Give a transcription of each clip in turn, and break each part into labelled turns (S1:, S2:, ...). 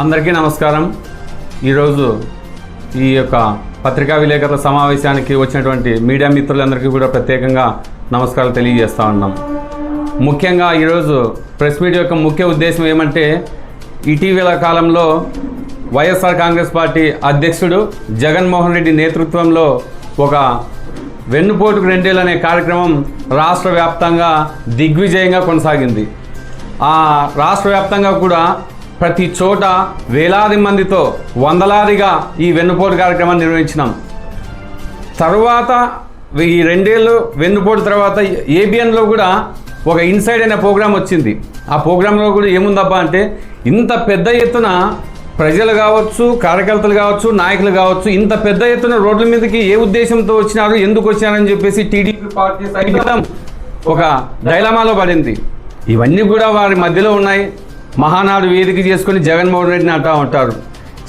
S1: అందరికీ నమస్కారం. ఈరోజు ఈ యొక్క పత్రికా విలేకరుల సమావేశానికి వచ్చినటువంటి మీడియా మిత్రులందరికీ కూడా ప్రత్యేకంగా నమస్కారాలు తెలియజేస్తూ ఉన్నాం. ముఖ్యంగా ఈరోజు ప్రెస్ మీట్ యొక్క ముఖ్య ఉద్దేశం ఏమంటే, ఇటీవల కాలంలో వైఎస్ఆర్ కాంగ్రెస్ పార్టీ అధ్యక్షుడు జగన్మోహన్ రెడ్డి నేతృత్వంలో ఒక వెన్నుపోటుకు రెండేళ్ళు అనే కార్యక్రమం రాష్ట్ర వ్యాప్తంగా దిగ్విజయంగా కొనసాగింది. ఆ రాష్ట్ర వ్యాప్తంగా కూడా ప్రతి చోట వేలాది మందితో వందలాదిగా ఈ వెన్నుపోటు కార్యక్రమాన్ని నిర్వహించినాం. తర్వాత ఈ రెండేళ్ళు వెన్నుపోటు తర్వాత ఏబిఎన్లో కూడా ఒక ఇన్సైడ్ అనే ప్రోగ్రాం వచ్చింది. ఆ ప్రోగ్రాంలో కూడా ఏముందబ్బా అంటే, ఇంత పెద్ద ఎత్తున ప్రజలు కావచ్చు, కార్యకర్తలు కావచ్చు, నాయకులు కావచ్చు, ఇంత పెద్ద ఎత్తున రోడ్ల మీదకి ఏ ఉద్దేశంతో వచ్చినారు, ఎందుకు వచ్చారని చెప్పేసి టీడీపీ పార్టీ సైతం ఒక డైలమాలో పడింది. ఇవన్నీ కూడా వారి మధ్యలో ఉన్నాయి. మహానాడు వేదిక చేసుకొని జగన్మోహన్ రెడ్డిని అంటూ ఉంటారు.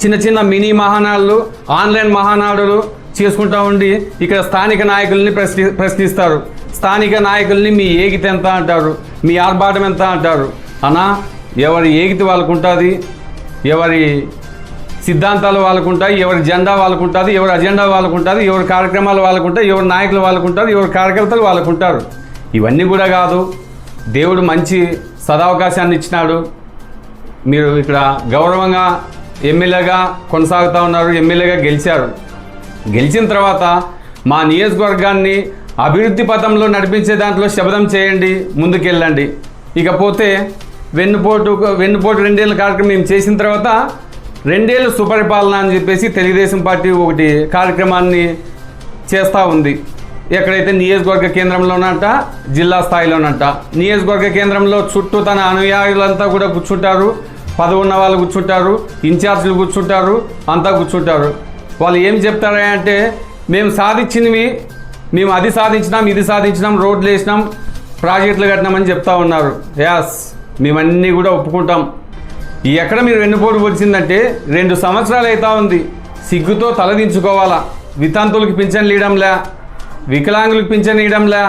S1: చిన్న చిన్న మినీ మహానాడులు, ఆన్లైన్ మహానాడులు చేసుకుంటూ ఉండి ఇక్కడ స్థానిక నాయకుల్ని ప్రశ్నిస్తారు. స్థానిక నాయకుల్ని మీ ఏగితి ఎంత అంటారు, మీ ఆర్భాటం ఎంత అంటారు. అన్నా, ఎవరి ఏగితి వాళ్ళకు ఉంటుంది, ఎవరి సిద్ధాంతాలు వాళ్ళకు ఉంటాయి, ఎవరి జెండా వాళ్ళకు ఉంటుంది, ఎవరి అజెండా వాళ్ళకు ఉంటుంది, ఎవరి కార్యక్రమాలు వాళ్ళకు ఉంటాయి, ఎవరి నాయకులు వాళ్ళకు ఉంటారు, ఎవరి కార్యకర్తలు వాళ్ళకు ఉంటారు. ఇవన్నీ కూడా కాదు. దేవుడు మంచి సదావకాశాన్ని ఇచ్చినాడు. మీరు ఇక్కడ గౌరవంగా ఎమ్మెల్యేగా కొనసాగుతూ ఉన్నారు, ఎమ్మెల్యేగా గెలిచారు. గెలిచిన తర్వాత మా నియోజకవర్గాన్ని అభివృద్ధి పథంలో నడిపించే దాంట్లో శపథం చేయండి, ముందుకెళ్ళండి. ఇకపోతే వెన్నుపోటు రెండేళ్ళ కార్యక్రమం మేము చేసిన తర్వాత రెండేళ్ళు సుపరిపాలన అని చెప్పేసి తెలుగుదేశం పార్టీ ఒకటి కార్యక్రమాన్ని చేస్తూ ఉంది. ఎక్కడైతే నియోజకవర్గ కేంద్రంలోనంట, జిల్లా స్థాయిలోనంట. నియోజకవర్గ కేంద్రంలో చుట్టూ తన అనుయాయులంతా కూడా కూర్చుంటారు, పదవి ఉన్న వాళ్ళు కూర్చుంటారు, ఇన్ఛార్జీలు కూర్చుంటారు, అంతా కూర్చుంటారు. వాళ్ళు ఏం చెప్తారా అంటే, మేము సాధించినవి, మేము అది సాధించినాం, ఇది సాధించినాం, రోడ్లు వేసినాం, ప్రాజెక్టులు కట్టినామని చెప్తా ఉన్నారు. యాస్, మేమన్నీ కూడా ఒప్పుకుంటాం. ఎక్కడ మీరు వెన్నుపోటు వచ్చిందంటే 2 సంవత్సరాలు అవుతా ఉంది. సిగ్గుతో తలదించుకోవాలా. వితంతువులకి పింఛన్లు ఇవ్వడంలే, వికలాంగులకు పింఛన్ ఇవ్వడంలే,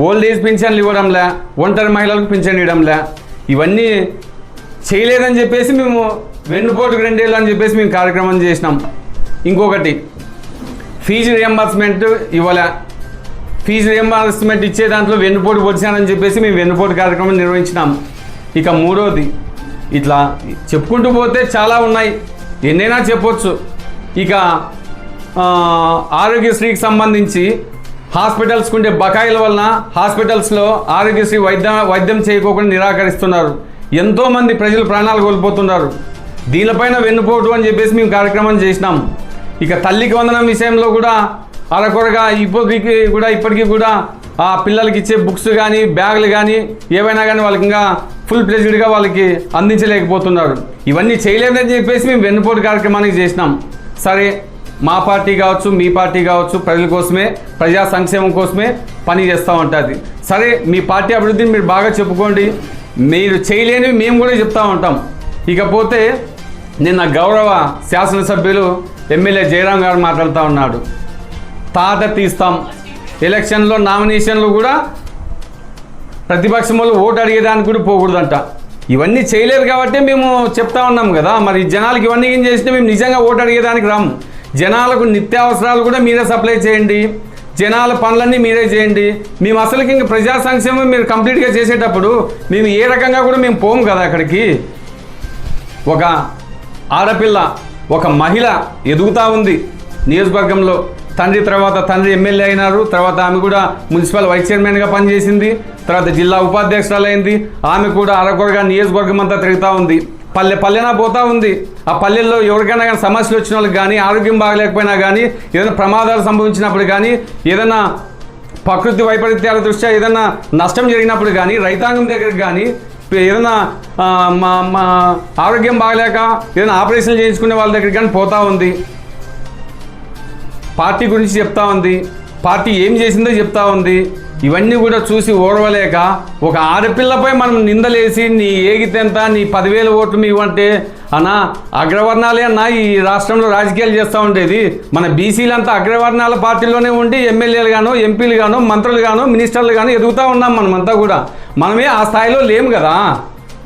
S1: ఓల్డ్ ఏజ్ పింఛన్లు ఇవ్వడంలే, ఒంటరి మహిళలకు పింఛన్ ఇవ్వడంలే. ఇవన్నీ చేయలేదని చెప్పేసి మేము వెన్నుపోటుకు రెండేళ్ళు అని చెప్పేసి మేము కార్యక్రమం చేసినాం. ఇంకొకటి, ఫీజు రియంబర్స్మెంట్ ఇవ్వలే. ఫీజు రియంబర్స్మెంట్ ఇచ్చే దాంట్లో వెన్నుపోటు పొడిచానని చెప్పేసి మేము వెన్నుపోటు కార్యక్రమం నిర్వహించినాం. ఇక మూడోది, ఇట్లా చెప్పుకుంటూ పోతే చాలా ఉన్నాయి, ఎన్నైనా చెప్పొచ్చు. ఇక ఆరోగ్యశ్రీకి సంబంధించి హాస్పిటల్స్కి ఉండే బకాయిల వలన హాస్పిటల్స్లో ఆరోగ్యశ్రీ వైద్యం చేయకోకుండా నిరాకరిస్తున్నారు. ఎంతోమంది ప్రజలు ప్రాణాలు కోల్పోతున్నారు. దీనిపైన వెన్నుపోటు అని చెప్పేసి మేము కార్యక్రమం చేసినాం. ఇక తల్లికి వందనం విషయంలో కూడా అరకొరగా ఇప్పటికీ కూడా ఆ పిల్లలకి ఇచ్చే బుక్స్ కానీ, బ్యాగులు కానీ, ఏవైనా కానీ వాళ్ళకి ఇంకా ఫుల్ ప్లెజ్డ్గా వాళ్ళకి అందించలేకపోతున్నారు. ఇవన్నీ చేయలేదని చెప్పేసి మేము వెన్నుపోటు కార్యక్రమానికి చేసినాం. సరే, మా పార్టీ కావచ్చు, మీ పార్టీ కావచ్చు, ప్రజల కోసమే, ప్రజా సంక్షేమం కోసమే పని చేస్తూ ఉంటుంది. సరే, మీ పార్టీ అభివృద్ధిని మీరు బాగా చెప్పుకోండి, మీరు చేయలేనివి మేము కూడా చెప్తూ ఉంటాం. ఇకపోతే నిన్న గౌరవ శాసనసభ్యులు ఎమ్మెల్యే జయరాం గారు మాట్లాడుతూ ఉన్నాడు. తాట తీస్తాం, ఎలక్షన్లో నామినేషన్లు కూడా ప్రతిపక్షం వాళ్ళు ఓటు అడిగేదానికి కూడా పోకూడదంట. ఇవన్నీ చేయలేదు కాబట్టి మేము చెప్తా ఉన్నాం కదా. మరి జనాలకు ఇవన్నీ ఏం చేసినా మేము నిజంగా ఓటు అడిగేదానికి రాము. జనాలకు నిత్యావసరాలు కూడా మీరే సప్లై చేయండి, జనాల పనులన్నీ మీరే చేయండి. మేము అసలుకి ఇంక ప్రజా సంక్షేమం మీరు కంప్లీట్గా చేసేటప్పుడు మేము ఏ రకంగా కూడా మేము పోము కదా అక్కడికి. ఒక ఆడపిల్ల, ఒక మహిళ ఎదుగుతూ ఉంది నియోజకవర్గంలో. తండ్రి ఎమ్మెల్యే అయినారు, తర్వాత ఆమె కూడా మున్సిపల్ వైస్ చైర్మన్గా పనిచేసింది, తర్వాత జిల్లా ఉపాధ్యక్షురాలైంది. ఆమె కూడా అరకొరగా నియోజకవర్గం అంతా తిరుగుతూ ఉంది, పల్లెనా పోతూ ఉంది. ఆ పల్లెల్లో ఎవరికైనా కానీ సమస్యలు వచ్చిన వాళ్ళకి కానీ, ఆరోగ్యం బాగలేకపోయినా కానీ, ఏదైనా ప్రమాదాలు సంభవించినప్పుడు కానీ, ఏదైనా ప్రకృతి వైపరీత్యాల దృష్ట్యా ఏదైనా నష్టం జరిగినప్పుడు కానీ, రైతాంగం దగ్గరికి కానీ, ఏదైనా ఆరోగ్యం బాగలేక ఏదైనా ఆపరేషన్లు చేయించుకునే వాళ్ళ దగ్గరికి కానీ పోతూ ఉంది. పార్టీ గురించి చెప్తా ఉంది, పార్టీ ఏం చేసిందో చెప్తా ఉంది. ఇవన్నీ కూడా చూసి ఓర్వలేక ఒక ఆడపిల్లపై మనం నిందలేసి, నీ ఏగితెంత, నీ 10,000 ఓట్లు మీ ఇవ్వంటే, అన్నా అగ్రవర్ణాలే అన్నా ఈ రాష్ట్రంలో రాజకీయాలు చేస్తూ ఉండేది. మన బీసీలంతా అగ్రవర్ణాల పార్టీలోనే ఉండి ఎమ్మెల్యేలు గాను, ఎంపీలు గాను, మంత్రులు గాను, మినిస్టర్లు గాను ఎదుగుతూ ఉన్నాం. మనమంతా కూడా మనమే ఆ స్థాయిలో లేము కదా.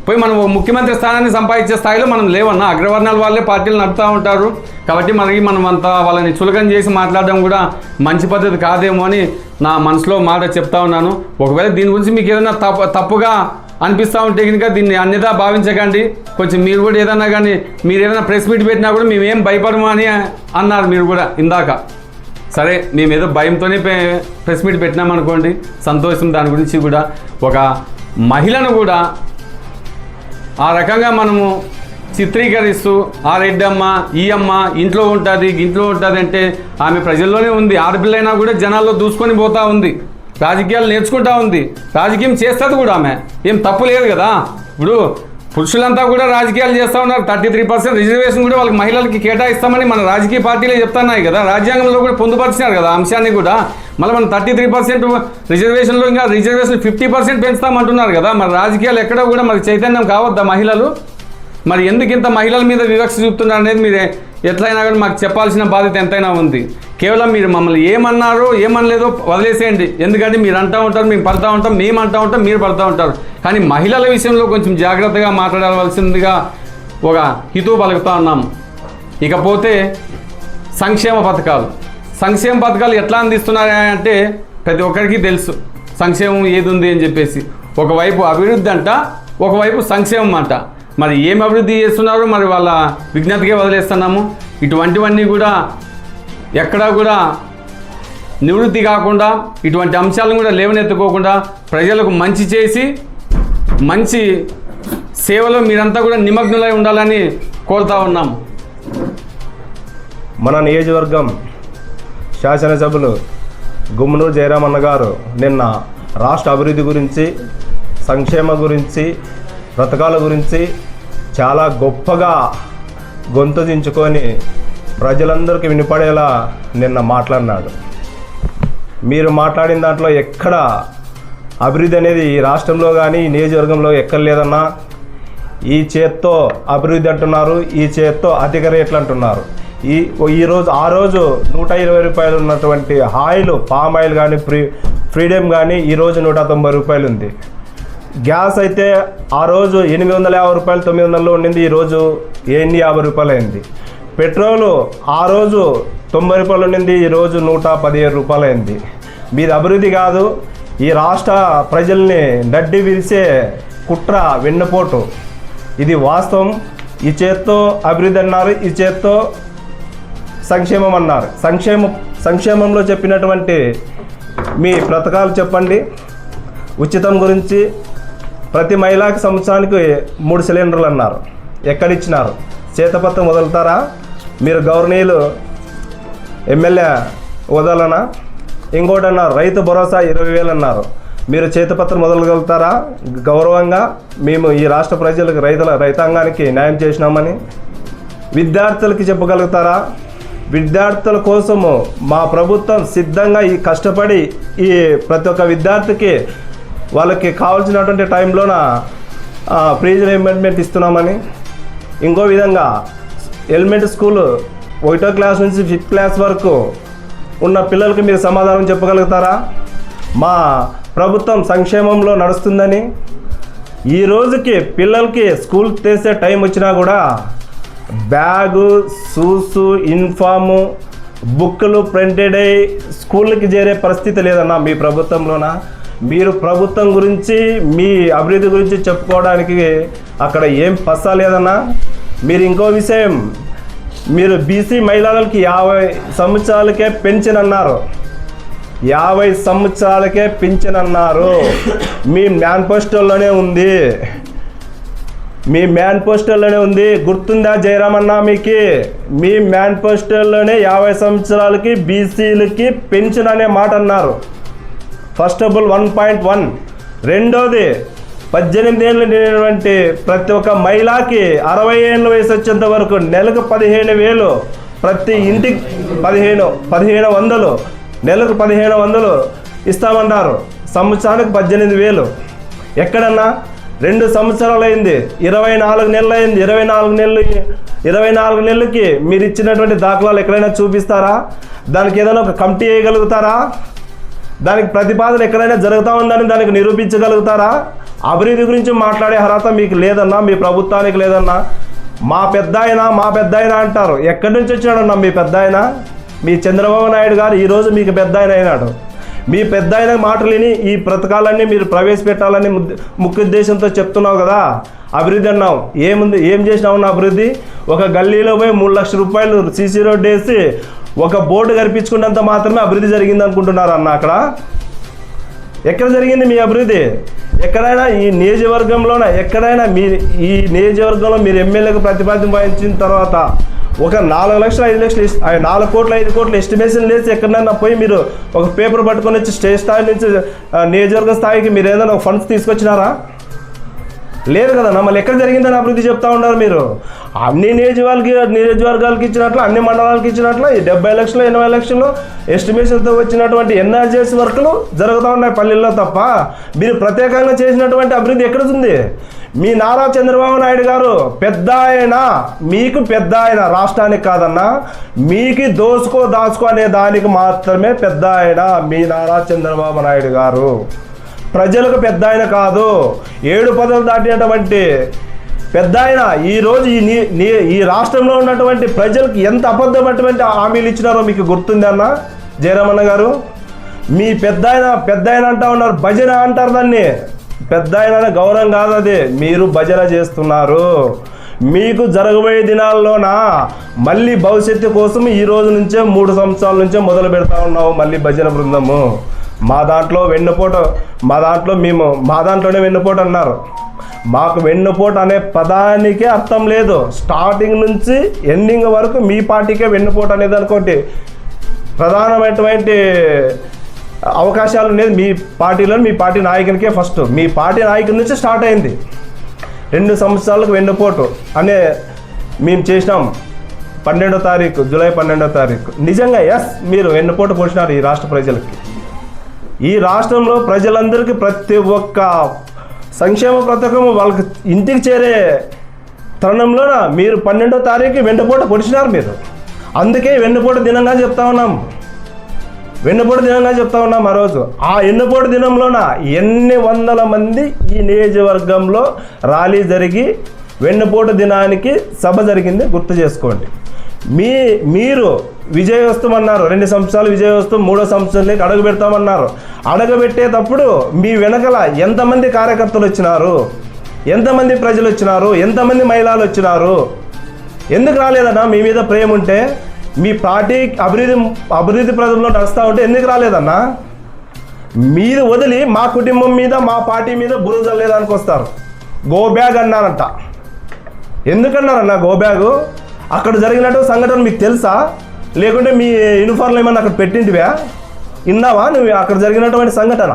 S1: పోయి మనం ముఖ్యమంత్రి స్థానాన్ని సంపాదించే స్థాయిలో మనం లేవన్నా. అగ్రవర్ణాల వాళ్ళే పార్టీలు నడుపుతూ ఉంటారు కాబట్టి మనం అంతా వాళ్ళని చులకన చేసి మాట్లాడడం కూడా మంచి పద్ధతి కాదేమో అని నా మనసులో మాట చెప్తా ఉన్నాను. ఒకవేళ దీని గురించి మీకు ఏదైనా తప్పుగా అనిపిస్తూ ఉంటే కనుక దీన్ని అన్యదా భావించకండి. కొంచెం మీరు కూడా ఏదన్నా కానీ మీరు ఏదైనా ప్రెస్ మీట్ పెట్టినా కూడా మేమేం భయపడము అని అన్నారు మీరు కూడా ఇందాక. సరే, మేము ఏదో భయంతోనే ప్రెస్ మీట్ పెట్టినామనుకోండి, సంతోషం. దాని గురించి కూడా ఒక మహిళను కూడా ఆ రకంగా మనము చిత్రీకరిస్తూ ఆ రెడ్డమ్మ ఈ అమ్మ ఇంట్లో ఉంటుంది అంటే ఆమె ప్రజల్లోనే ఉంది. ఆడపిల్లైనా కూడా జనాల్లో దూసుకొని పోతూ ఉంది, రాజకీయాలు నేర్చుకుంటూ ఉంది, రాజకీయం చేస్తుంది కూడా. ఆమె ఏం తప్పు లేదు కదా. ఇప్పుడు పురుషులంతా కూడా రాజకీయాలు చేస్తూ ఉన్నారు. 33% రిజర్వేషన్ కూడా వాళ్ళకి మహిళలకి కేటాయిస్తామని మన రాజకీయ పార్టీలే చెప్తున్నాయి కదా. రాజ్యాంగంలో కూడా పొందుపరిచినారు కదా అంశాన్ని కూడా. మళ్ళీ మనం 33% రిజర్వేషన్లో ఇంకా రిజర్వేషన్ 50% పెంచుతామంటున్నారు కదా. మరి రాజకీయాలు ఎక్కడో కూడా మరి చైతన్యం కావద్దా మహిళలు? మరి ఎందుకు ఇంత మహిళల మీద వివక్ష చూపుతున్నారు అనేది మీరు ఎట్లయినా కానీ మాకు చెప్పాల్సిన బాధ్యత ఎంతైనా ఉంది. కేవలం మీరు మమ్మల్ని ఏమన్నారో ఏమనలేదో వదిలేసేయండి. ఎందుకంటే మీరు అంటూ ఉంటారు, మేము పడుతూ ఉంటాం, మేము అంటూ ఉంటాం, మీరు పడుతూ ఉంటారు. కానీ మహిళల విషయంలో కొంచెం జాగ్రత్తగా మాట్లాడవలసిందిగా ఒక హితవు పలుకుతూ ఉన్నాం. ఇకపోతే సంక్షేమ పథకాలు ఎట్లా అందిస్తున్నారంటే ప్రతి ఒక్కరికి తెలుసు సంక్షేమం ఏది ఉంది అని చెప్పేసి. ఒకవైపు అభివృద్ధి అంట, ఒకవైపు సంక్షేమం అంట. మరి ఏం అభివృద్ధి చేస్తున్నారో మరి వాళ్ళ విజ్ఞతకే వదిలేస్తున్నాము. ఇటువంటివన్నీ కూడా ఎక్కడా కూడా నివృత్తి కాకుండా, ఇటువంటి అంశాలను కూడా లేవనెత్తుకోకుండా ప్రజలకు మంచి చేసి మంచి సేవలో మీరంతా కూడా నిమగ్నులై ఉండాలని కోరుతా ఉన్నాం.
S2: మన నియోజకవర్గం శాసనసభ్యులు గుమ్మనూరు జయరామన్న గారు నిన్న రాష్ట్ర అభివృద్ధి గురించి, సంక్షేమ గురించి, పథకాల గురించి చాలా గొప్పగా గొంతు దించుకొని ప్రజలందరికీ వినపడేలా నిన్న మాట్లాడినాడు. మీరు మాట్లాడిన దాంట్లో ఎక్కడ అభివృద్ధి అనేది ఈ రాష్ట్రంలో కానీ ఈ నియోజకవర్గంలో ఎక్కడ లేదన్నా. ఈ చేత్తో అభివృద్ధి అంటున్నారు, ఈ చేత్తో అధిక రేట్లు అంటున్నారు. ఆ రోజు 120 రూపాయలు ఉన్నటువంటి ఆయిల్, పామ్ ఆయిల్ కానీ ఫ్రీడమ్ కానీ ఈరోజు 190 రూపాయలు ఉంది. గ్యాస్ అయితే ఆ రోజు 850 రూపాయలు 900లో ఉండింది, ఈరోజు 50 రూపాయలు అయింది. పెట్రోలు ఆ రోజు 90 రూపాయలు ఉండింది, ఈరోజు 117 రూపాయలు అయింది. మీది అభివృద్ధి కాదు, ఈ రాష్ట్ర ప్రజల్ని నడ్డి విరిసే కుట్ర, వెన్నుపోటు. ఇది వాస్తవం. ఈ చేత్తో అభివృద్ధి అన్నారు, ఈ చేత్తో సంక్షేమం అన్నారు. సంక్షేమంలో చెప్పినటువంటి మీ పథకాలు చెప్పండి. ఉచితం గురించి ప్రతి మహిళకి సంవత్సరానికి 3 సిలిండర్లు అన్నారు. ఎక్కడిచ్చినారు? చేతపత్రం వదులుతారా? మీరు గవర్నీయులు ఎమ్మెల్యే వదలనా? ఇంకోటి అన్నారు, రైతు భరోసా 20,000 అన్నారు. మీరు చేతపత్రం వదలగలుగుతారా? గౌరవంగా మేము ఈ రాష్ట్ర ప్రజలకు, రైతాంగానికి న్యాయం చేసినామని విద్యార్థులకి చెప్పగలుగుతారా? విద్యార్థుల కోసము మా ప్రభుత్వం సిద్ధంగా ఈ కష్టపడి ఈ ప్రతి ఒక్క విద్యార్థికి వాళ్ళకి కావాల్సినటువంటి టైంలోన ఫీజు రీయింబర్స్మెంట్ ఇస్తున్నామని. ఇంకో విధంగా ఎలిమెంటరీ స్కూలు 1వ క్లాస్ నుంచి 5th క్లాస్ వరకు ఉన్న పిల్లలకి మీరు సమాధానం చెప్పగలుగుతారా? మా ప్రభుత్వం సంక్షేమంలో నడుస్తుందని. ఈ రోజుకి పిల్లలకి స్కూల్ తెసే టైం వచ్చినా కూడా బ్యాగు, షూసు, యూనిఫాము, బుక్కులు ప్రింటెడ్ అయ్యి స్కూళ్ళకి చేరే పరిస్థితి లేదన్నా మీ ప్రభుత్వంలోన. మీరు ప్రభుత్వం గురించి, మీ అభివృద్ధి గురించి చెప్పుకోవడానికి అక్కడ ఏం పస్సా లేదన్నా. మీరు ఇంకో విషయం, మీరు బీసీ మహిళలకి 50 సంవత్సరాలకే పెన్షన్ అన్నారు. 50 సంవత్సరాలకే పెన్షన్ అన్నారు. మీ మేనిఫెస్టోలోనే ఉంది, మీ మేనిఫెస్టోలోనే ఉంది. గుర్తుందా జయరామన్న మీకు? మీ మేనిఫెస్టోలోనే 50 సంవత్సరాలకి బీసీలకి పెన్షన్ అనే మాట అన్నారు. First of all 1.1. రెండోది 18 ఏళ్ళు నిండినటువంటి ప్రతి ఒక్క మహిళకి 60 ఏళ్ళ వయసు వచ్చేంత వరకు నెలకు 15,000, ప్రతి ఇంటికి 1,500, నెలకు 1,500 ఇస్తామన్నారు. సంవత్సరానికి 18,000. ఎక్కడన్నా 2 సంవత్సరాలు అయింది, 24 నెలలు అయింది. 24 నెలలకి మీరు ఇచ్చినటువంటి దాఖలాలు ఎక్కడైనా చూపిస్తారా? దానికి ఏదైనా ఒక కమిటీ వేయగలుగుతారా? దానికి ప్రతిపాదన ఎక్కడైనా జరుగుతూ ఉందని దానికి నిరూపించగలుగుతారా? అభివృద్ధి గురించి మాట్లాడే అర్హత మీకు లేదన్నా, మీ ప్రభుత్వానికి లేదన్నా. మా పెద్ద ఆయన అంటారు. ఎక్కడి నుంచి వచ్చాడన్నా మీ పెద్ద ఆయన? మీ చంద్రబాబు నాయుడు గారు ఈరోజు మీకు పెద్ద ఆయన అయినాడు. మీ పెద్ద ఆయన మాటలు విని ఈ పథకాలన్నీ మీరు ప్రవేశపెట్టాలని ముఖ్య ఉద్దేశంతో చెప్తున్నావు కదా. అభివృద్ధి అన్నావు, ఏముంది, ఏం చేసినావు నా అభివృద్ధి? ఒక గల్లీలో పోయి 3 లక్షల రూపాయలు సీసీ రోడ్డు వేసి ఒక బోర్డు కనిపించుకున్నంత మాత్రమే అభివృద్ధి జరిగింది అనుకుంటున్నారు అన్న. అక్కడ ఎక్కడ జరిగింది మీ అభివృద్ధి? ఎక్కడైనా ఈ నియోజకవర్గంలోన ఎక్కడైనా ఈ నియోజకవర్గంలో మీరు ఎమ్మెల్యేకు ప్రతిపాదన వహించిన తర్వాత ఒక 4 లక్షలు 5 లక్షలు 4 కోట్లు 5 కోట్లు ఎస్టిమేషన్ లేసి ఎక్కడైనా పోయి మీరు ఒక పేపర్ పట్టుకొని వచ్చి స్టేట్ స్థాయి నుంచి నియోజకవర్గ స్థాయికి మీరు ఏదైనా ఫండ్స్ తీసుకొచ్చినారా? లేదు కదన్నా. మళ్ళీ ఎక్కడ జరిగిందని అభివృద్ధి చెప్తా ఉన్నారు మీరు. అన్ని నియోజకవర్గాలకి ఇచ్చినట్లు, అన్ని మండలాలకు ఇచ్చినట్లు 70 లక్షలు 80 లక్షలు ఎస్టిమేషన్తో వచ్చినటువంటి ఎన్ఆర్జీఎస్ వర్కులు జరుగుతూ ఉన్నాయి పల్లెల్లో తప్ప మీరు ప్రత్యేకంగా చేసినటువంటి అభివృద్ధి ఎక్కడ ఉంది? మీ నారా చంద్రబాబు నాయుడు గారు పెద్ద ఆయన, మీకు పెద్ద ఆయన, రాష్ట్రానికి కాదన్నా, మీకు దాచుకో అనే దానికి మాత్రమే పెద్ద ఆయన మీ నారా చంద్రబాబు నాయుడు గారు. ప్రజలకు పెద్ద ఆయన కాదు. 7 పదవులు దాటినటువంటి పెద్ద ఆయన ఈరోజు ఈ రాష్ట్రంలో ఉన్నటువంటి ప్రజలకు ఎంత అబద్ధమైనటువంటి హామీలు ఇచ్చినారో మీకు గుర్తుంది అన్న జయరామన్న గారు. మీ పెద్ద ఆయన అంటా ఉన్నారు, భజన అంటారు దాన్ని. పెద్ద ఆయన గౌరవం కాదు అది, మీరు భజన చేస్తున్నారు. మీకు జరగబోయే దినాల్లోన మళ్ళీ భవిష్యత్తు కోసం ఈ రోజు నుంచే 3 సంవత్సరాల నుంచే మొదలు పెడతా ఉన్నాము మళ్ళీ భజన బృందము. మా దాంట్లోనే వెన్నుపోటు అన్నారు. మాకు వెన్నుపోటు అనే పదానికే అర్థం లేదు. స్టార్టింగ్ నుంచి ఎండింగ్ వరకు మీ పార్టీకే వెన్నుపోటు అనేది అనుకోండి ప్రధానమైనటువంటి అవకాశాలు ఉండేది మీ పార్టీలో. మీ పార్టీ నాయకునికే ఫస్ట్, మీ పార్టీ నాయకుడి నుంచి స్టార్ట్ అయింది. 2 సంవత్సరాలకు వెన్నుపోటు అనే మేము చేసినాం 12వ తారీఖు, జూలై 12వ తారీఖు. నిజంగా మీరు వెన్నుపోటు పోసినారు ఈ రాష్ట్ర ప్రజలకి. ఈ రాష్ట్రంలో ప్రజలందరికీ ప్రతి ఒక్క సంక్షేమ పథకం వాళ్ళకి ఇంటికి చేరే తరుణంలోన మీరు 12వ తారీఖు వెన్నుపోటు పొడిచినారు మీరు. అందుకే వెన్నుపోటు దినంగా చెప్తా ఉన్నాం ఆ రోజు. ఆ వెన్నుపోటు దినంలోన ఎన్ని వందల మంది ఈ నియోజకవర్గంలో ర్యాలీ జరిగి వెన్నుపోటు దినానికి సభ జరిగింది గుర్తు చేసుకోండి. మీరు విజయోత్సవమన్నారు, 2 సంవత్సరాలు విజయోత్సవం, 3వ సంవత్సరాలకి అడుగు పెడతామన్నారు. అడుగుపెట్టేటప్పుడు మీ వెనకల ఎంతమంది కార్యకర్తలు వచ్చినారు, ఎంతమంది ప్రజలు వచ్చినారు, ఎంతమంది మహిళలు వచ్చినారు? ఎందుకు రాలేదన్నా? మీ మీద ప్రేమ ఉంటే, మీ పార్టీ అభివృద్ధి ప్రజల్లో నడుస్తూ ఉంటే ఎందుకు రాలేదన్నా? మీరు వదిలి మా కుటుంబం మీద మా పార్టీ మీద బురద చల్లేదానికి వస్తారు. గో బ్యాగ్ అన్నారంట. ఎందుకన్నారన్నా గో బ్యాగు? అక్కడ జరిగినట్టు సంఘటన మీకు తెలుసా? లేకుంటే మీ యూనిఫామ్లో ఏమన్నా అక్కడ పెట్టింటివా? విన్నావా నువ్వు అక్కడ జరిగినటువంటి సంఘటన?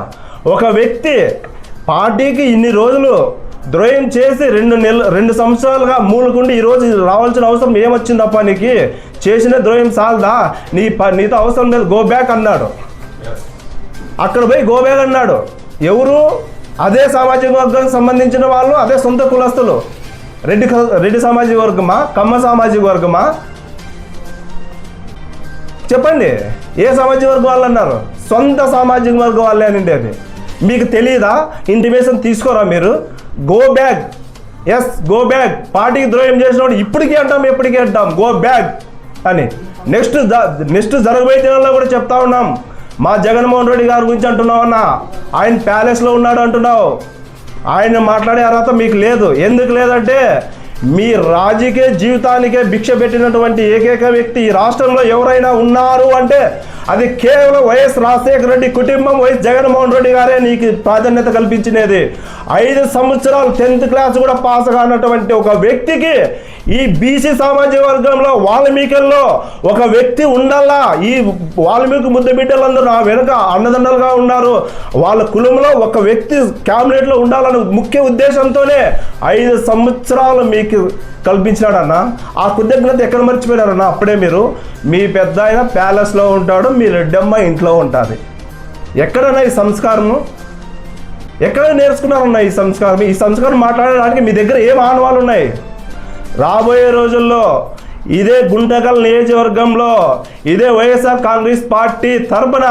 S2: ఒక వ్యక్తి పార్టీకి ఇన్ని రోజులు ద్రోహం చేసి 2 సంవత్సరాలుగా మూలుకుండి ఈరోజు రావాల్సిన అవసరం ఏమొచ్చిందప్ప నీకు? చేసిన ద్రోహం సాల్దా? నీతో అవసరం లేదు, గో బ్యాక్ అన్నాడు. అక్కడ పోయి గో బ్యాక్ అన్నాడు. ఎవరు? అదే సామాజిక వర్గానికి సంబంధించిన వాళ్ళు, అదే సొంత కులస్తులు. రెడ్డి సామాజిక వర్గమా, కమ్మ సామాజిక వర్గమా? చెప్పండి, ఏ సామాజిక వర్గం వాళ్ళు అన్నారు? సొంత సామాజిక వర్గం వాళ్ళే అని ఉండేది. మీకు తెలియదా? ఇంటిమేషన్ తీసుకోరా మీరు? Go back, go back. పార్టీకి ద్రోహం చేసినప్పుడు ఇప్పటికీ అంటాం, ఎప్పటికీ అంటాం గో బ్యాక్ అని. నెక్స్ట్ జరగబోయే దినాల్లో కూడా చెప్తా ఉన్నాం. మా జగన్మోహన్ రెడ్డి గారి గురించి అంటున్నావు అన్న, ఆయన ప్యాలెస్లో ఉన్నాడు అంటున్నావు. ఆయన మాట్లాడే అర్హత మీకు లేదు. ఎందుకు లేదంటే మీ రాజకీయ జీవితానికే భిక్ష పెట్టినటువంటి ఏకైక వ్యక్తి ఈ రాష్ట్రంలో ఎవరైనా ఉన్నారు అంటే అది కేవలం వైఎస్ రాజశేఖర రెడ్డి కుటుంబం, వైఎస్ జగన్మోహన్ రెడ్డి గారే నీకు ప్రాధాన్యత కల్పించినది. 5 సంవత్సరాలు 10th క్లాస్ కూడా పాస్ కానటువంటి ఒక వ్యక్తికి ఈ బీసీ సామాజిక వర్గంలో వాల్మీకుల్లో ఒక వ్యక్తి ఉండాలా. ఈ వాల్మీకి ముద్ద బిడ్డలందరూ నా వెనుక అన్నదండలుగా ఉన్నారు. వాళ్ళ కులంలో ఒక వ్యక్తి క్యాబినెట్లో ఉండాలన్న ముఖ్య ఉద్దేశంతోనే 5 సంవత్సరాలు మీకు కల్పించినాడన్న. ఆ కృతజ్ఞత ఎక్కడ మర్చిపోయినారన్న? అప్పుడే మీరు మీ పెద్ద ఆయన ప్యాలెస్లో ఉంటాడు, మీ రెడ్డమ్మ ఇంట్లో ఉంటుంది. ఎక్కడన్నా ఈ సంస్కారం ఎక్కడ నేర్చుకున్నారన్న? ఈ సంస్కారం మాట్లాడడానికి మీ దగ్గర ఏం ఆనవాళ్ళు ఉన్నాయి? రాబోయే రోజుల్లో ఇదే గుంటకల్ నియోజకవర్గంలో ఇదే వైఎస్ఆర్ కాంగ్రెస్ పార్టీ తరపున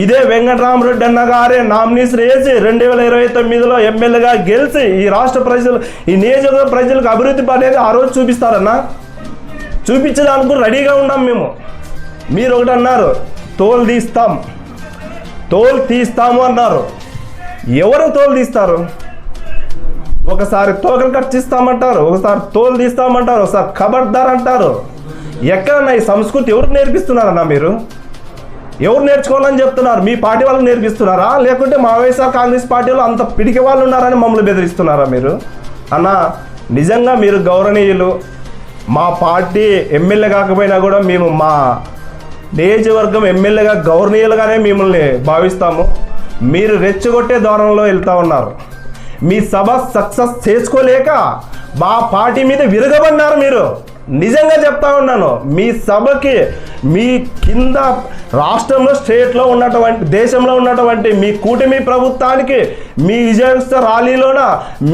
S2: ఇదే వెంకటరామరెడ్డి అన్న గారే నామినేస్ వేసి 2029లో ఎమ్మెల్యేగా గెలిచి ఈ రాష్ట్ర ప్రజలు ఈ నియోజకవర్గ ప్రజలకు అభివృద్ధి అనేది ఆ రోజు చూపిస్తారన్నా. చూపించడానికి రెడీగా ఉన్నాం మేము. మీరు ఒకటి అన్నారు, తోలు తీస్తాము అన్నారు. ఎవరు తోలు తీస్తారు? ఒకసారి తోకలు కట్టిస్తామంటారు, ఒకసారి తోలు తీస్తామంటారు, ఒకసారి ఖబర్దార్ అంటారు. ఎక్కడన్నా ఈ సంస్కృతి ఎవరికి నేర్పిస్తున్నారన్నా? మీరు ఎవరు నేర్చుకోవాలని చెప్తున్నారు? మీ పార్టీ వాళ్ళకి నేర్పిస్తున్నారా, లేకుంటే మా వైఎస్ఆర్ కాంగ్రెస్ పార్టీలో అంత పిడికి వాళ్ళు ఉన్నారని మమ్మల్ని బెదిరిస్తున్నారా మీరు? అన్న నిజంగా మీరు గౌరవనీయులు. మా పార్టీ ఎమ్మెల్యే కాకపోయినా కూడా మేము మా నియోజకవర్గం ఎమ్మెల్యేగా గౌరవనీయులుగానే మిమ్మల్ని భావిస్తాము. మీరు రెచ్చగొట్టే ధోరణిలో వెళ్తూ ఉన్నారు. మీ సభ సక్సెస్ చేసుకోలేక మా పార్టీ మీద విరగబడినారు మీరు. నిజంగా చెప్తా ఉన్నాను, మీ సభకి మీ కింద రాష్ట్రంలో స్టేట్లో ఉన్నటువంటి దేశంలో ఉన్నటువంటి మీ కూటమి ప్రభుత్వానికి మీ విజయోత్సవ ర్యాలీలోన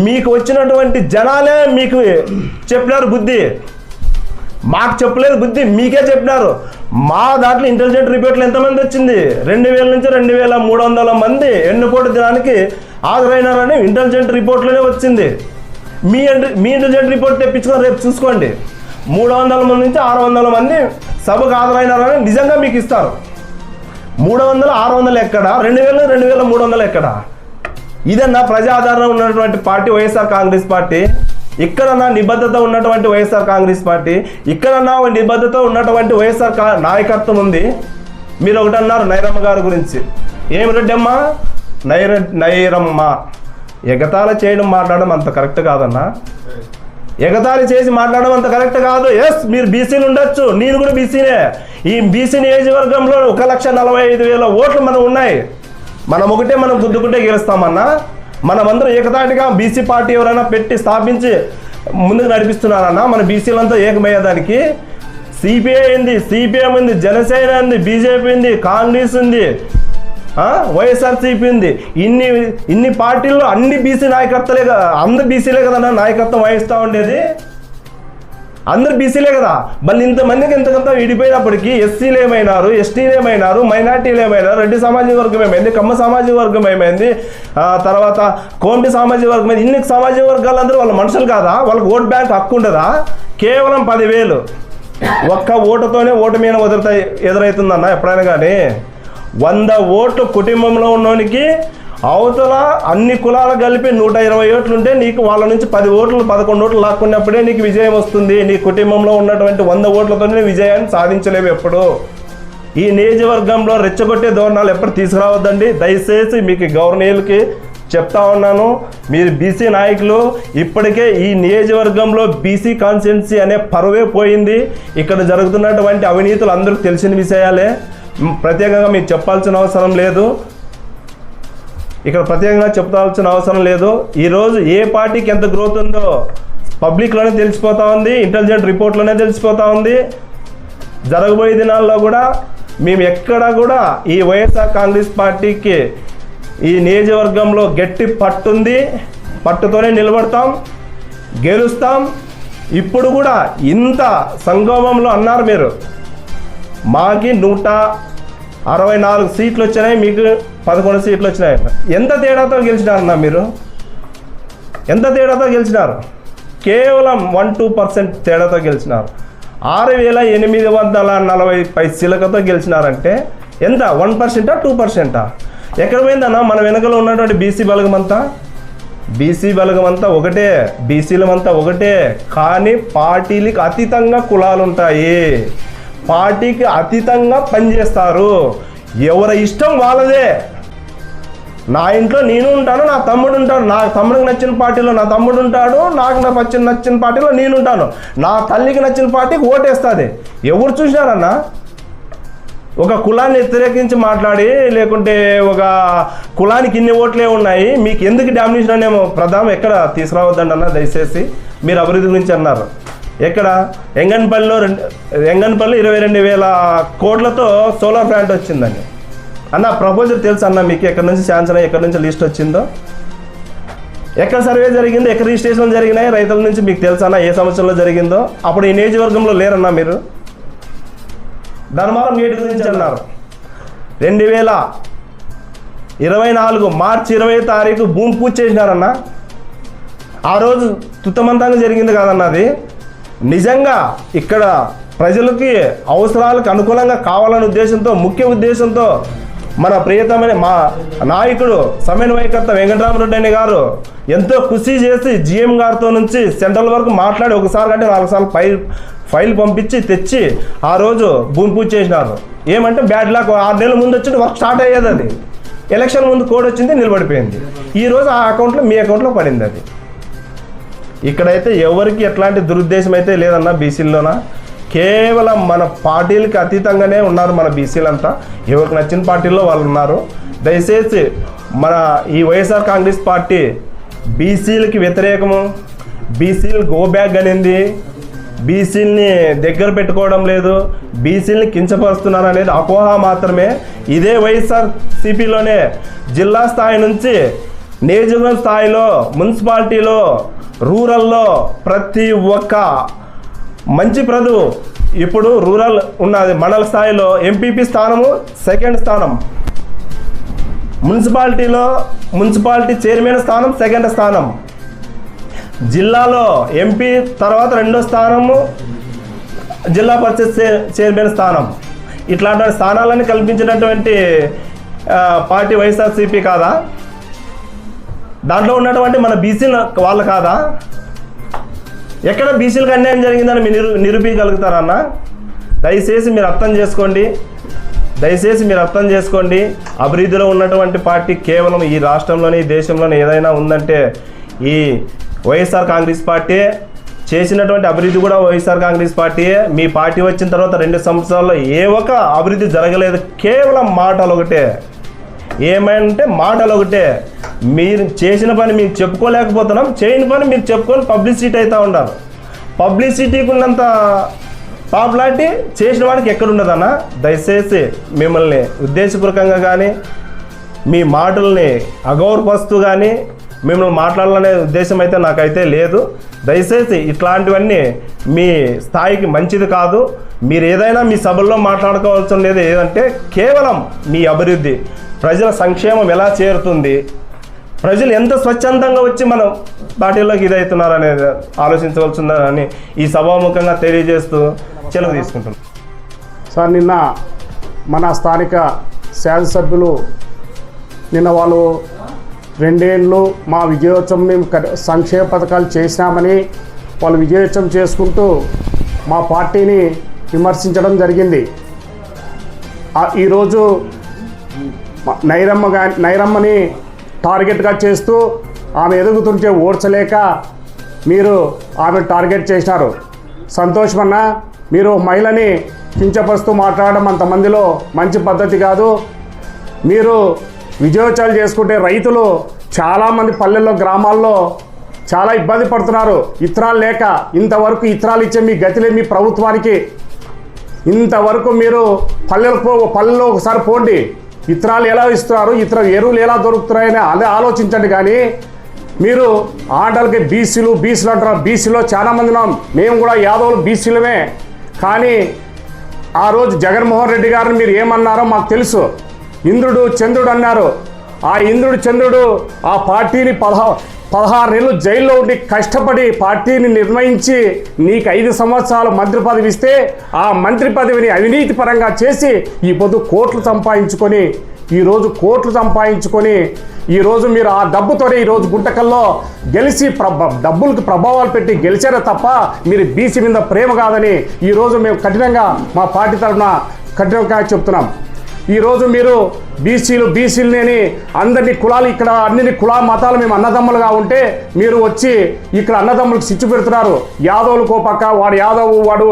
S2: మీకు వచ్చినటువంటి జనాలే మీకు చెప్పినారు బుద్ధి. మాకు చెప్పలేదు బుద్ధి, మీకే చెప్పినారు. మా దాంట్లో ఇంటెలిజెంట్ రిపోర్ట్లు ఎంతమంది వచ్చింది? 2000 నుంచి 2300 మంది ఎన్నుకోటి దినానికి హాజరైనారని ఇంటెలిజెంట్ రిపోర్ట్లోనే వచ్చింది. మీ ఇంటెలిజెంట్ రిపోర్ట్ తెప్పించుకొని రేపు చూసుకోండి. 300 మంది నుంచి 600 మంది సభకు హాజరైనారని నిజంగా మీకు ఇస్తారు. 300, 600 ఎక్కడ? 2000, 2300 ఎక్కడ? ఇదన్నా ప్రజాదరణ ఉన్నటువంటి పార్టీ వైఎస్ఆర్ కాంగ్రెస్ పార్టీ. ఇక్కడన్నా నిబద్ధత ఉన్నటువంటి వైఎస్ఆర్ కాంగ్రెస్ పార్టీ, ఇక్కడన్నా నిబద్ధత ఉన్నటువంటి వైఎస్ఆర్ నాయకత్వం ఉంది. మీరు ఒకటి అన్నారు నైరమ్మ గారి గురించి. ఏం రెడ్డమ్మ? నైరమ్మ ఎగతాళి చేయడం మాట్లాడడం అంత కరెక్ట్ కాదన్నా. ఎగతాళి చేసి మాట్లాడడం అంత కరెక్ట్ కాదు. ఎస్, మీరు బీసీలు ఉండొచ్చు, నేను కూడా బీసీనే. ఈ బీసీ నియోజకవర్గంలో 1,45,000 ఓట్లు మనం ఉన్నాయి. మనం గుద్దుకుంటే గెలుస్తామన్నా. మనమందరం ఏకతాటిగా బీసీ పార్టీ ఎవరైనా పెట్టి స్థాపించి ముందుకు నడిపిస్తున్నారన్నా. మన బీసీలంతా ఏకమయ్యేదానికి సిపిఐ ఉంది, సిపిఎం ఉంది, జనసేన ఉంది, బీజేపీ ఉంది, కాంగ్రెస్ ఉంది, వైఎస్ఆర్సీపీ ఉంది. ఇన్ని పార్టీల్లో అన్ని బీసీ నాయకత్వలే కదా, అందరు బీసీలే కదన్నా నాయకత్వం వహిస్తూ ఉండేది. అందరు బీసీలే కదా. మళ్ళీ ఇంతమందికి ఇంతకంతా విడిపోయినప్పటికీ ఎస్సీలు ఏమైనారు, ఎస్టీలు ఏమైనారు, మైనార్టీలు ఏమైనారు, రెడ్డి సామాజిక వర్గం ఏమైంది, కమ్మ సామాజిక వర్గం ఏమైంది, తర్వాత కోంటి సామాజిక వర్గం అయింది. ఇన్ని సామాజిక వర్గాలందరూ వాళ్ళ మనుషులు కాదా? వాళ్ళకి ఓట్ బ్యాంక్ హక్కు ఉండదా? కేవలం 10,000 ఒక్క ఓటుతోనే ఓటు మీద ఎదురవుతుందన్న. ఎప్పుడైనా కానీ 100 ఓట్లు కుటుంబంలో ఉన్నోనికి అవతల అన్ని కులాలు కలిపి 120 ఓట్లు ఉంటే నీకు వాళ్ళ నుంచి 10 ఓట్లు 11 ఓట్లు లాక్కున్నప్పుడే నీకు విజయం వస్తుంది. నీ కుటుంబంలో ఉన్నటువంటి 100 ఓట్లతోనే విజయాన్ని సాధించలేవు ఎప్పుడు. ఈ నియోజకవర్గంలో రెచ్చగొట్టే ధోరణాలు ఎప్పుడు తీసుకురావద్దండి. దయచేసి మీకు గవర్నీయులకి చెప్తా ఉన్నాను. మీరు బీసీ నాయకులు, ఇప్పటికే ఈ నియోజకవర్గంలో బీసీ కాన్స్టిట్యున్సీ అనే పరువే పోయింది. ఇక్కడ జరుగుతున్నటువంటి అవినీతులు అందరికీ తెలిసిన విషయాలే. ప్రత్యేకంగా మీకు చెప్పాల్సిన అవసరం లేదు. ఈరోజు ఏ పార్టీకి ఎంత గ్రోత్ ఉందో పబ్లిక్లోనే తెలిసిపోతూ ఉంది, ఇంటెలిజెంట్ రిపోర్ట్లోనే తెలిసిపోతూ ఉంది. జరగబోయే దినాల్లో కూడా మేము ఎక్కడ కూడా ఈ వైఎస్ఆర్ కాంగ్రెస్ పార్టీకి ఈ నియోజకవర్గంలో గట్టి పట్టుంది. పట్టుతోనే నిలబడతాం, గెలుస్తాం. ఇప్పుడు కూడా ఇంత సంగమంలో అన్నారు మీరు, మాకి 164 సీట్లు వచ్చినాయి, మీకు 11 సీట్లు వచ్చినాయి. ఎంత తేడాతో గెలిచినారన్నా మీరు? ఎంత తేడాతో గెలిచినారు? కేవలం 1-2% తేడాతో గెలిచినారు. 6,840 పైసలతో గెలిచినారంటే ఎంత? 1%, 2%? ఎక్కడ పోయిందన్నా మన వెనకలో ఉన్నటువంటి బీసీ బలగం అంతా ఒకటే, బీసీలమంతా ఒకటే. కానీ పార్టీలకు అతీతంగా కులాలు ఉంటాయి, పార్టీకి అతీతంగా పనిచేస్తారు. ఎవరి ఇష్టం వాళ్ళదే. నా ఇంట్లో నేను ఉంటాను, నా తమ్ముడు ఉంటాడు, నా తమ్ముడికి నచ్చిన పార్టీలో నా తమ్ముడు ఉంటాడు, నాకు నచ్చిన పార్టీలో నేను ఉంటాను. నా తల్లికి నచ్చిన పార్టీకి ఓటేస్తుంది. ఎవరు చూసినారన్నా ఒక కులాన్ని వ్యతిరేకించి మాట్లాడి, లేకుంటే ఒక కులానికి ఇన్ని ఓట్లే ఉన్నాయి, మీకు ఎందుకు డామినేషన్ అనేమో ప్రధానం ఎక్కడ తీసుకురావద్దండి అన్న. దయచేసి మీరు అభివృద్ధి గురించి అన్నారు. ఎక్కడ? ఎంగన్పల్లిలో 22,000 కోట్లతో సోలార్ ప్లాంట్ వచ్చిందండి అన్న. ప్రపోజల్ తెలుసు అన్న మీకు? ఎక్కడి నుంచి శాంక్షన్ అయ్యి ఎక్కడి నుంచి లిస్ట్ వచ్చిందో? ఎక్కడ సర్వే జరిగిందో, ఎక్కడ రిజిస్ట్రేషన్ జరిగినాయి రైతుల నుంచి మీకు తెలుసన్నా ఏ సంవత్సరంలో జరిగిందో? అప్పుడు ఈ నియోజకవర్గంలో లేరన్నా మీరు. ధర్మారం గేటు గురించి అన్నారు. 2024 మార్చి 20వ తారీఖు భూమి పూజ చేసినారన్నా. ఆ రోజు తుత్తమంతంగా జరిగింది కాదన్నా అది. నిజంగా ఇక్కడ ప్రజలకి అవసరాలకు అనుకూలంగా కావాలనే ఉద్దేశంతో, ముఖ్య ఉద్దేశంతో మన ప్రియతమైన మా నాయకుడు సమన్వయకర్త వెంకటరామరెడ్డి గారు ఎంతో కృషి చేసి జిఎం గారితో నుంచి సెంట్రల్ వరకు మాట్లాడి ఒకసారి కంటే 4 సార్లు ఫైల్ పంపించి తెచ్చి ఆ రోజు భూమి పూజ చేసినారు. ఏమంటే బ్యాడ్ లాక్ 6 నెలల ముందు వచ్చి వర్క్ స్టార్ట్ అయ్యేది. అది ఎలక్షన్ ముందు కోడ్ వచ్చింది, నిలబడిపోయింది. ఈరోజు ఆ అకౌంట్లో, మీ అకౌంట్లో పడింది అది. ఇక్కడైతే ఎవరికి ఎట్లాంటి దురుద్దేశం అయితే లేదన్నా బీసీల్లోన. కేవలం మన పార్టీలకి అతీతంగానే ఉన్నారు మన బీసీలంతా. ఎవరికి నచ్చిన పార్టీల్లో వాళ్ళు ఉన్నారు. దయచేసి మన ఈ వైఎస్ఆర్ కాంగ్రెస్ పార్టీ బీసీలకి వ్యతిరేకము, బీసీలు గో బ్యాక్ అనింది, బీసీలని దగ్గర పెట్టుకోవడం లేదు, బీసీలని కించపరుస్తున్నారు అనేది అపోహ మాత్రమే. ఇదే వైఎస్ఆర్ సిపిలోనే జిల్లా స్థాయి నుంచి నియోజకవర్గం స్థాయిలో, మున్సిపాలిటీలో, రూరల్లో ప్రతి ఒక్క మంచి ప్రభువు ఇప్పుడు రూరల్ ఉన్నది. మండల స్థాయిలో ఎంపీపీ స్థానము 2nd స్థానం, మున్సిపాలిటీలో మున్సిపాలిటీ చైర్మన్ స్థానం 2nd స్థానం, జిల్లాలో ఎంపీ తర్వాత 2వ స్థానము జిల్లా పరిషత్ చైర్మన్ స్థానం. ఇట్లాంటి స్థానాలన్నీ కల్పించినటువంటి పార్టీ వైఎస్ఆర్సీపీ కాదా? దాంట్లో ఉన్నటువంటి మన బీసీల వాళ్ళు కాదా? ఎక్కడ బీసీలకు అన్యాయం జరిగిందని మీరు నిరూపించగలుగుతారన్నా? దయచేసి మీరు అర్థం చేసుకోండి. అభివృద్ధిలో ఉన్నటువంటి పార్టీ కేవలం ఈ రాష్ట్రంలోని, ఈ దేశంలోని ఏదైనా ఉందంటే ఈ వైఎస్ఆర్ కాంగ్రెస్ పార్టీ. చేసినటువంటి అభివృద్ధి కూడా వైఎస్ఆర్ కాంగ్రెస్ పార్టీయే. మీ పార్టీ వచ్చిన తర్వాత 2 సంవత్సరాల్లో ఏ ఒక్క అభివృద్ధి జరగలేదు. కేవలం మాటలు ఒకటే. ఏమంటే మాటలు ఒకటే. మీరు చేసిన పని మీకు చెప్పుకోలేకపోతున్నాం, చేయని పని మీరు చెప్పుకొని పబ్లిసిటీ అవుతూ ఉండాలి. పబ్లిసిటీకి ఉన్నంత పాపులారిటీ చేసిన వాడికి ఎక్కడుండదన్నా? దయచేసి మిమ్మల్ని ఉద్దేశపూర్వకంగా కానీ, మీ మాటల్ని అగౌరవపరుస్తూ కానీ మిమ్మల్ని మాట్లాడాలనే ఉద్దేశం అయితే నాకైతే లేదు. దయచేసి ఇట్లాంటివన్నీ మీ స్థాయికి మంచిది కాదు. మీరు ఏదైనా మీ సభల్లో మాట్లాడుకోవాల్సి ఉండేది ఏదంటే కేవలం మీ అభివృద్ధి, ప్రజల సంక్షేమం ఎలా చేరుతుంది, ప్రజలు ఎంత స్వచ్ఛందంగా వచ్చి మనం పార్టీలోకి ఇదవుతున్నారు అనేది ఆలోచించవలసిందని ఈ సభాముఖంగా తెలియజేస్తూ సెలవు తీసుకుంటున్నాం.
S3: సార్, నిన్న మన స్థానిక శాసనసభ్యులు నిన్న వాళ్ళు 2 ఏళ్ళు మా విజయోత్సవం మేము సంక్షేమ పథకాలు చేసినామని వాళ్ళు విజయోత్సవం చేసుకుంటూ మా పార్టీని విమర్శించడం జరిగింది. ఈరోజు నైరమ్మని టార్గెట్గా చేస్తూ ఆమె ఎదుగుతుంటే ఓడ్చలేక మీరు ఆమె టార్గెట్ చేసినారు. సంతోషమన్నా, మీరు మహిళని కించపరుస్తూ మాట్లాడడం అంతమందిలో మంచి పద్ధతి కాదు. మీరు విజయోత్సవాలు చేసుకుంటే రైతులు చాలామంది పల్లెల్లో, గ్రామాల్లో చాలా ఇబ్బంది పడుతున్నారు ఇత్తనాలు లేక. ఇంతవరకు ఇత్తనాలు ఇచ్చే మీ గతిలే మీ ప్రభుత్వానికి. ఇంతవరకు మీరు పల్లెల్లో ఒకసారి పోండి, ఇత్తనాలు ఎలా ఇస్తున్నారు, ఇతర ఎరువులు ఎలా దొరుకుతున్నాయని అదే ఆలోచించండి. కానీ మీరు ఆటలకి బీసీలు అంటున్నారు. బీసీలో చాలామంది ఉన్నాం, మేము కూడా యాదవులు బీసీలమే. కానీ ఆ రోజు జగన్మోహన్ రెడ్డి గారిని మీరు ఏమన్నారో మాకు తెలుసు. ఇంద్రుడు చంద్రుడు అన్నారు. ఆ ఇంద్రుడు చంద్రుడు ఆ పార్టీని 16 నెలలు జైల్లో ఉండి కష్టపడి పార్టీని నిర్ణయించి నీకు 5 సంవత్సరాలు మంత్రి పదవి ఇస్తే ఆ మంత్రి పదవిని అవినీతి పరంగా చేసి ఈ పొద్దు కోట్లు సంపాదించుకొని ఈరోజు మీరు ఆ డబ్బుతోనే ఈరోజు గుంటకల్లో గెలిచి డబ్బులకు ప్రభావాలు పెట్టి గెలిచారే తప్ప మీరు బీసీ మీద ప్రేమ కాదని ఈరోజు మేము కఠినంగా మా పార్టీ తరఫున కఠినంగా చెప్తున్నాం. ఈరోజు మీరు బీసీలని అందరినీ కులాలు, ఇక్కడ అన్ని కులా మతాలు మేము అన్నదమ్ములుగా ఉంటే మీరు వచ్చి ఇక్కడ అన్నదమ్ములకు సిచ్చు పెడుతున్నారు. యాదవులకు పక్క వాడు యాదవ్, వాడు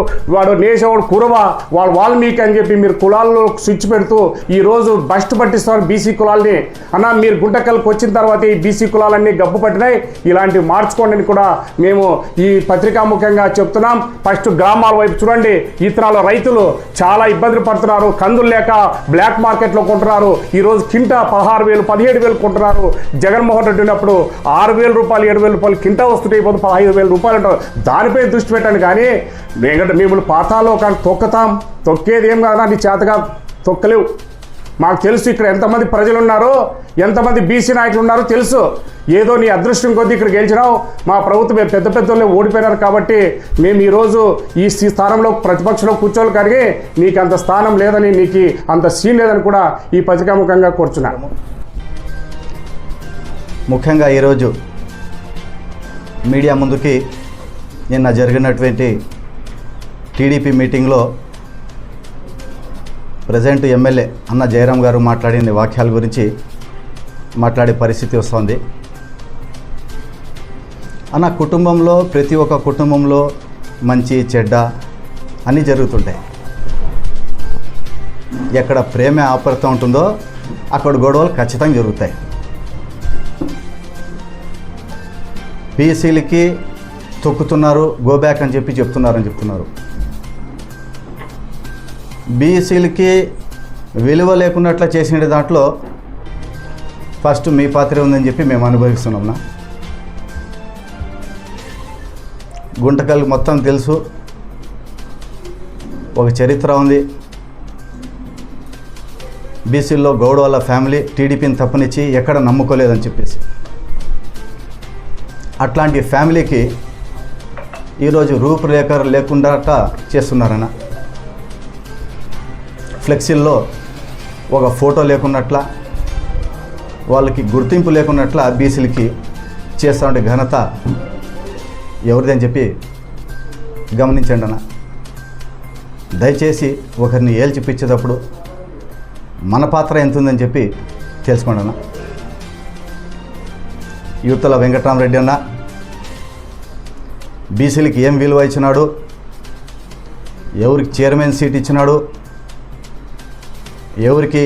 S3: నేషవాడు కురవ, వాడు వాల్మీకి అని చెప్పి మీరు కులాల్లో స్విచ్ పెడుతూ ఈరోజు బస్ట్ పట్టిస్తున్నారు బీసీ కులాల్ని. అన్న, మీరు గుంటకల్కి వచ్చిన తర్వాత ఈ బీసీ కులాలన్నీ గబ్బు పట్టినాయి, ఇలాంటివి మార్చుకోండి అని కూడా మేము ఈ పత్రికాముఖంగా చెప్తున్నాం. ఫస్ట్ గ్రామాల వైపు చూడండి. ఇతరాల రైతులు చాలా ఇబ్బందులు పడుతున్నారు, కందులు లేక బ్లాక్ మార్కెట్లో కొంటున్నారు. ఈరోజు కింటా 16,000 17,000 కొంటున్నారు. జగన్మోహన్ రెడ్డి ఉన్నప్పుడు 6,000 రూపాయలు 7,000 రూపాయలు కింటా వస్తుంటే ఇప్పుడు 15,000 రూపాయలు అంటారు. దానిపై దృష్టి పెట్టండి. కానీ మిమ్మల్ని పాతాలో కానీ తొక్కేది ఏం కాదా, నీ చేతగా తొక్కలేవు. మాకు తెలుసు ఇక్కడ ఎంతమంది ప్రజలు ఉన్నారో, ఎంతమంది బీసీ నాయకులు ఉన్నారో తెలుసు. ఏదో నీ అదృష్టం కొద్దీ ఇక్కడ గెలిచినావు. మా ప్రభుత్వం పెద్ద పెద్దోళ్ళే ఓడిపోయినారు కాబట్టి మేము ఈరోజు ఈ స్థానంలో ప్రతిపక్షంలో కూర్చోవాలి. కానీ నీకు అంత స్థానం లేదని, నీకు అంత సీన్ లేదని కూడా ఈ పత్రికాముఖంగా కోరుచున్నాను.
S4: ముఖ్యంగా ఈరోజు మీడియా ముందుకి నిన్న జరిగినటువంటి టీడీపీ మీటింగ్లో ప్రజెంట్ ఎమ్మెల్యే అన్న జయరాం గారు మాట్లాడిన వాక్యాల గురించి మాట్లాడే పరిస్థితి వస్తుంది. అన్న, కుటుంబంలో ప్రతి ఒక్క కుటుంబంలో మంచి చెడ్డ అన్నీ జరుగుతుంటాయి. ఎక్కడ ప్రేమ ఆపరుతూ ఉంటుందో అక్కడ గొడవలు ఖచ్చితంగా జరుగుతాయి. బీసీలకి తొక్కుతున్నారు, గోబ్యాక్ అని చెప్తున్నారు. బీసీలకి విలువ లేకున్నట్లా చేసిన దాంట్లో ఫస్ట్ మీ పాత్ర ఉందని చెప్పి మేము అనుభవిస్తున్నాం. గుంటకల్కి మొత్తం తెలుసు, ఒక చరిత్ర ఉంది. బీసీల్లో గౌడ వాళ్ళ ఫ్యామిలీ టీడీపీని తప్పనిచ్చి ఎక్కడ నమ్ముకోలేదని చెప్పేసి, అట్లాంటి ఫ్యామిలీకి ఈరోజు రూపురేఖ లేకుండా చేస్తున్నారన్న. ఫ్లెక్సీల్లో ఒక ఫోటో లేకున్నట్ల, వాళ్ళకి గుర్తింపు లేకున్నట్ల బీసీలకి చేస్తూ ఉండే ఘనత ఎవరిదని చెప్పి గమనించండి అన్న. దయచేసి ఒకరిని ఏల్చిపించేటప్పుడు మన పాత్ర ఎంత ఉందని చెప్పి తెలుసుకోండి అన్న. యువతల వెంకటరామరెడ్డి అన్న బీసీలకి ఏం విలువ ఇచ్చినాడు, ఎవరికి చైర్మన్ సీట్ ఇచ్చినాడు, ఎవరికి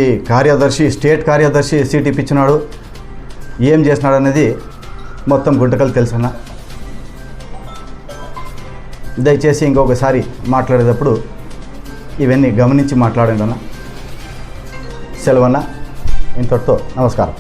S4: స్టేట్ కార్యదర్శి సీట్ ఇప్పించినాడు, ఏం చేసినాడు అనేది మొత్తం గుంటకలు తెలుసన్న. దయచేసి ఇంకొకసారి మాట్లాడేటప్పుడు ఇవన్నీ గమనించి మాట్లాడండి అన్న. సెలవన్న, ఇంతటితో నమస్కారం.